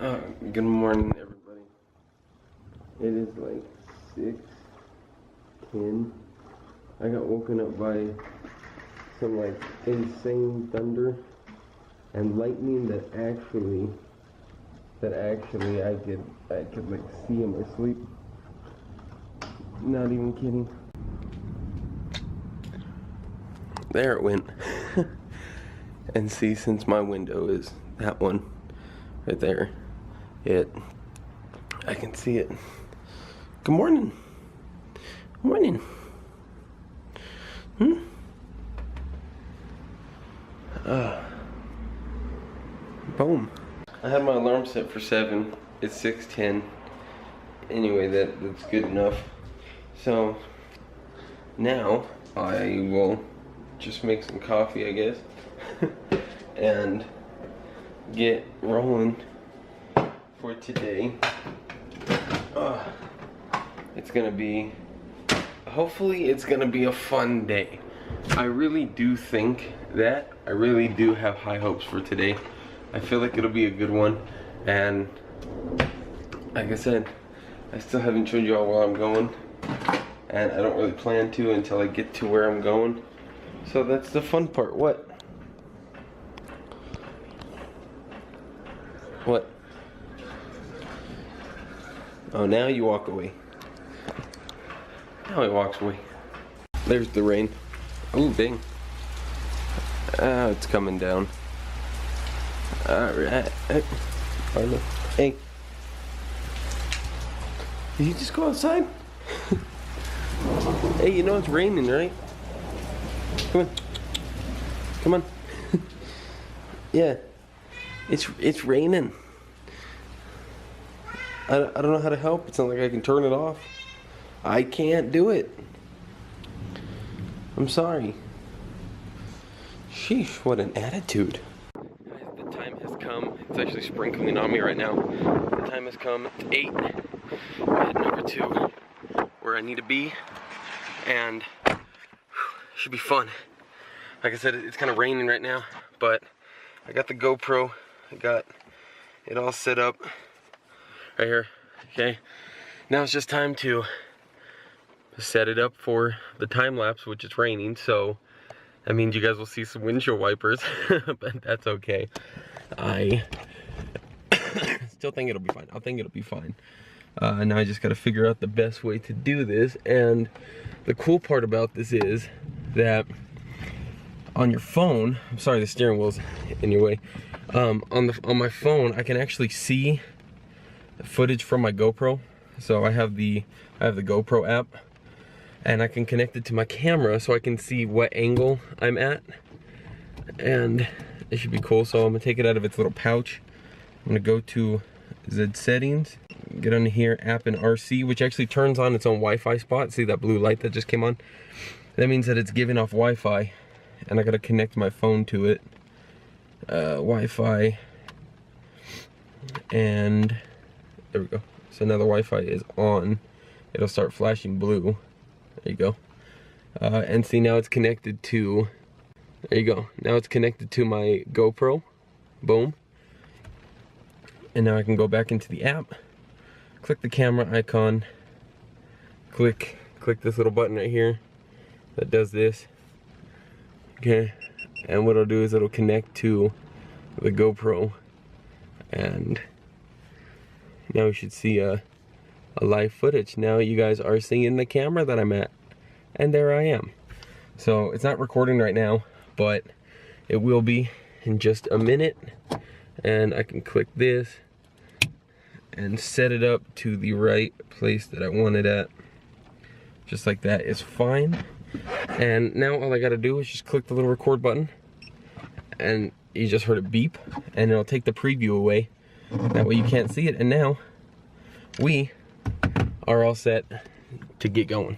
Good morning, everybody. It is like 6:10. I got woken up by some like insane thunder and lightning that actually I could like see in my sleep. Not even kidding. There it went. And see, since my window is that one right there, I can see it. Good morning. Morning. Boom. I had my alarm set for 7. It's 6:10. Anyway, that's good enough. So now I will just make some coffee, I guess, and get rolling for today. It's gonna be, hopefully it's gonna be a fun day. I really do think that. I really do have high hopes for today. I feel like it'll be a good one, and like I said, I still haven't showed you all where I'm going, and I don't really plan to until I get to where I'm going. So that's the fun part. What? What? Oh, now you walk away. Now he walks away. There's the rain. Ooh, dang. It's coming down. Alright. Hey. Did you just go outside? Hey, you know it's raining, right? Come on. Come on. Yeah. It's raining. I don't know how to help. It's not like I can turn it off. I can't do it. I'm sorry. Sheesh, what an attitude. Guys, the time has come. It's actually sprinkling on me right now. The time has come. It's 8. I'm heading over to where I need to be, and should be fun. Like I said, it's kind of raining right now, but I got the GoPro. I got it all set up right here. Okay, now it's just time to set it up for the time lapse, which is raining, so that means you guys will see some windshield wipers, but that's okay. I still think it'll be fine. I think it'll be fine. Now I just gotta figure out the best way to do this, and the cool part about this is that on your phone, I'm sorry the steering wheel's in your way, on my phone I can actually see the footage from my GoPro. So I have the GoPro app, and I can connect it to my camera so I can see what angle I'm at, and it should be cool. So I'm gonna take it out of its little pouch. I'm gonna go to Z settings, get on here, app and RC, which actually turns on its own Wi-Fi spot. See that blue light that just came on? That means that it's giving off Wi-Fi, and I gotta connect my phone to it. Wi-Fi, and there we go. So now the Wi-Fi is on. It'll start flashing blue. There you go. And see, now it's connected to, there you go. Now it's connected to my GoPro. Boom. And now I can go back into the app, click the camera icon, click this little button right here that does this. Okay. And what it'll do is it'll connect to the GoPro, and now we should see a live footage. Now you guys are seeing the camera that I'm at, and there I am. So it's not recording right now, but it will be in just a minute, and I can click this and set it up to the right place that I want it at. Just like that is fine. And now all I gotta do is just click the little record button, and you just heard it beep, and it'll take the preview away. That way you can't see it, and now we are all set to get going.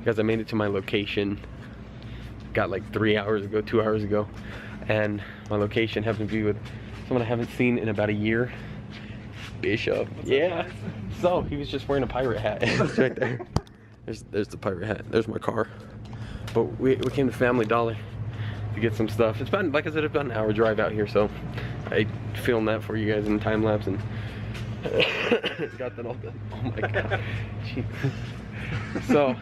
because I made it to my location. Got like 3 hours ago, 2 hours ago, and my location happens to be with someone I haven't seen in about a year. Bishop. Yeah. So he was just wearing a pirate hat. It's right there. There's the pirate hat. There's my car. But we came to Family Dollar to get some stuff. It's about, like I said, it's about an hour drive out here, so I filmed that for you guys in time lapse and got that all done. Oh my god. Jeez. So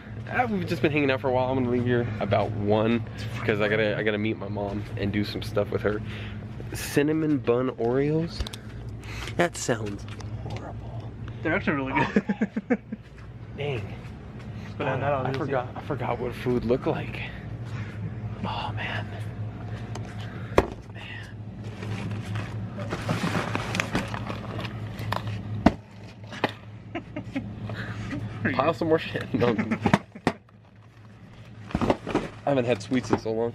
we've just been hanging out for a while. I'm gonna leave here about 1 because I gotta meet my mom and do some stuff with her. Cinnamon bun Oreos. That sounds horrible. They're actually really good. Dang. But I forgot what food looked like. Oh man. Pile some more shit. No. I haven't had sweets in so long.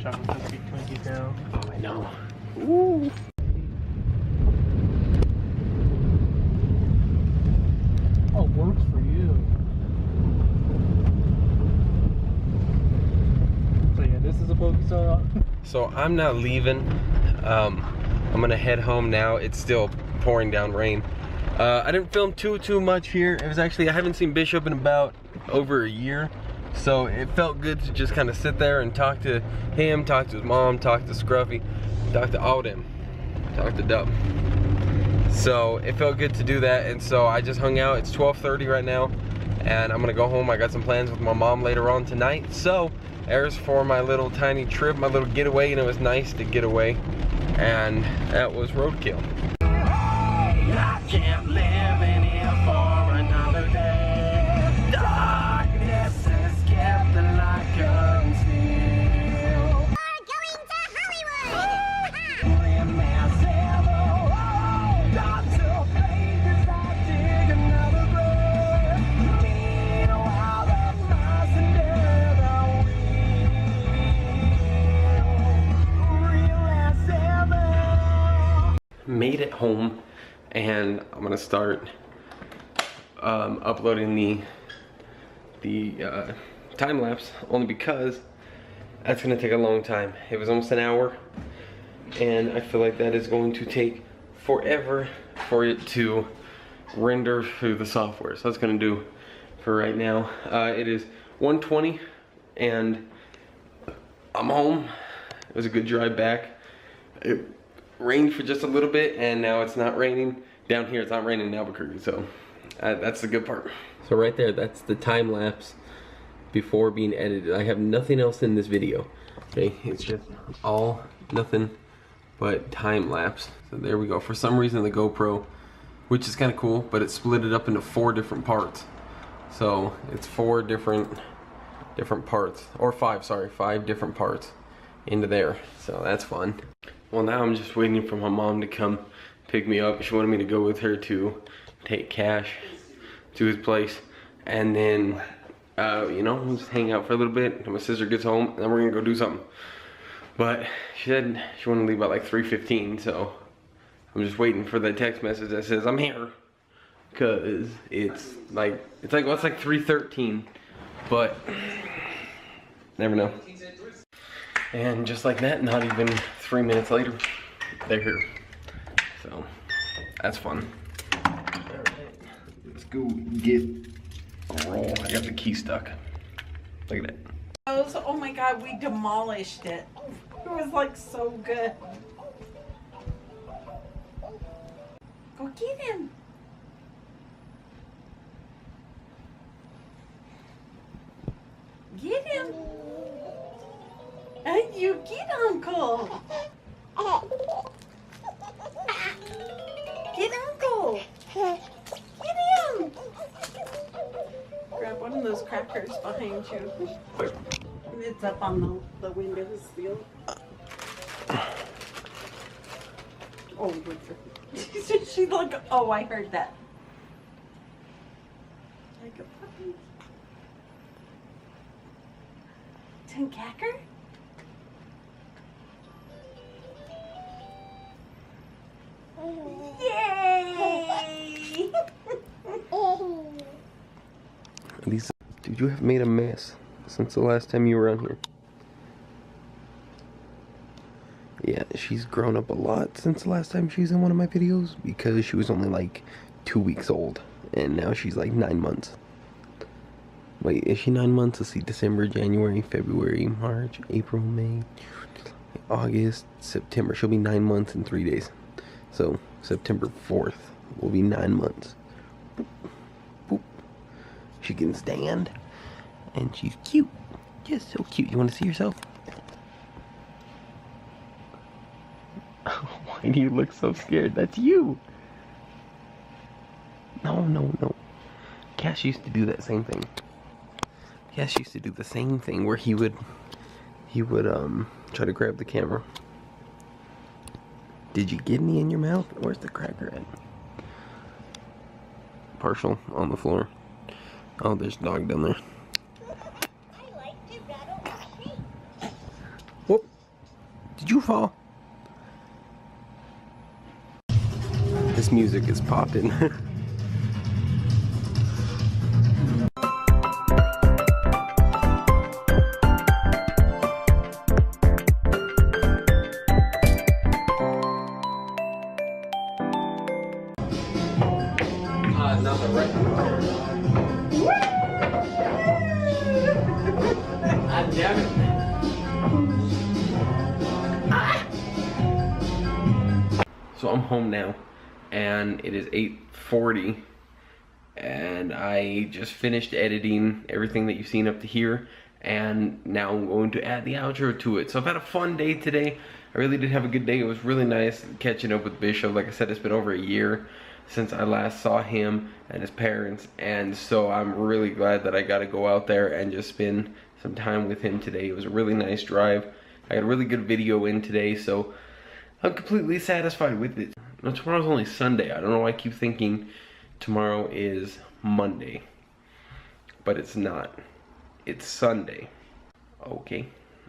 Chocolate biscuit Twinkies now. Oh, I know. Ooh. Oh, works for you. So yeah, this is a Pokestop. So I'm now leaving. I'm gonna head home now. It's still pouring down rain. I didn't film too much here. It was actually, I haven't seen Bishop in about over a year. So it felt good to just kind of sit there and talk to him, talk to his mom, talk to Scruffy, talk to all them, talk to Dub. So it felt good to do that, and so I just hung out. It's 12:30 right now, and I'm gonna go home. I got some plans with my mom later on tonight. So there's for my little tiny trip, my little getaway, and it was nice to get away. And that was roadkill. I can't live in here for another day. Darkness has kept the light concealed. We're going to Hollywood! Made it home, and I'm gonna start uploading the time lapse, only because that's gonna take a long time. It was almost an hour, and I feel like that is going to take forever for it to render through the software. So that's gonna do for right now. It is 1:20, and I'm home. It was a good drive back. It rained for just a little bit, and now it's not raining. Down here, it's not raining in Albuquerque, so that's the good part. So right there, that's the time lapse before being edited. I have nothing else in this video. Okay, it's just all nothing but time lapse. So there we go. For some reason, the GoPro, which is kind of cool, but it split it up into 4 different parts. So it's 4 different parts, or 5, sorry, 5 different parts into there. So that's fun. Well, now I'm just waiting for my mom to come pick me up. She wanted me to go with her to take Cash to his place, and then you know, we'll just hang out for a little bit until my sister gets home, and then we're gonna go do something. But she said she wanted to leave about like 3:15, so I'm just waiting for the text message that says I'm here, cause it's like 3:13, but never know. And just like that, not even 3 minutes later, they're here. So that's fun. Alright, let's go get a roll. I got the key stuck. Look at that. Oh my god, we demolished it. It was like so good. Go get him. Get him. And you get Uncle. Get Uncle. Get him. Grab one of those crackers behind you. It's up on the windowsill. Oh, she's like, oh, I heard that. Like a puppy. Tinkacker? Yay! Dude, you have made a mess since the last time you were on here. Yeah, she's grown up a lot since the last time she was in one of my videos because she was only like 2 weeks old and now she's like 9 months. Wait, is she 9 months? Let's see, December, January, February, March, April, May, August, September. She'll be 9 months and 3 days. So September 4th will be 9 months. Boop, boop. She can stand and she's cute. Just so cute. You want to see yourself? Why do you look so scared? That's you. No, no, no. Cash used to do that same thing. Cash used to do the same thing where he would try to grab the camera. Did you get any in your mouth? Where's the cracker at? Partial on the floor. Oh, there's a dog down there. I like to rattle my feet. Whoop. Did you fall? This music is popping. Not the right one. Ah, damn it. So I'm home now, and it is 8:40, and I just finished editing everything that you've seen up to here, and now I'm going to add the outro to it. So I've had a fun day today. I really did have a good day. It was really nice catching up with Bishop. Like I said, it's been over a year since I last saw him and his parents, and so I'm really glad that I got to go out there and just spend some time with him today. It was a really nice drive. I got a really good video in today, so I'm completely satisfied with it. Now, tomorrow's only Sunday. I don't know why I keep thinking tomorrow is Monday, but it's not. It's Sunday. Okay,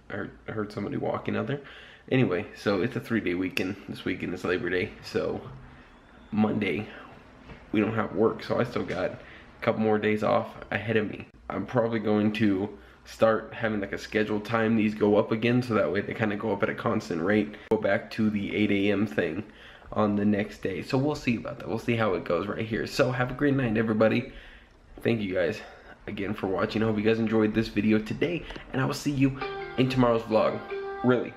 I heard somebody walking out there. Anyway, so it's a 3-day weekend. This weekend is Labor Day, so Monday we don't have work, so I still got a couple more days off ahead of me. I'm probably going to start having like a scheduled time these go up again, so that way they kind of go up at a constant rate. Go back to the 8 a.m. thing on the next day. So we'll see about that. We'll see how it goes right here. So have a great night, everybody. Thank you guys again for watching. I hope you guys enjoyed this video today, and I will see you in tomorrow's vlog. Really.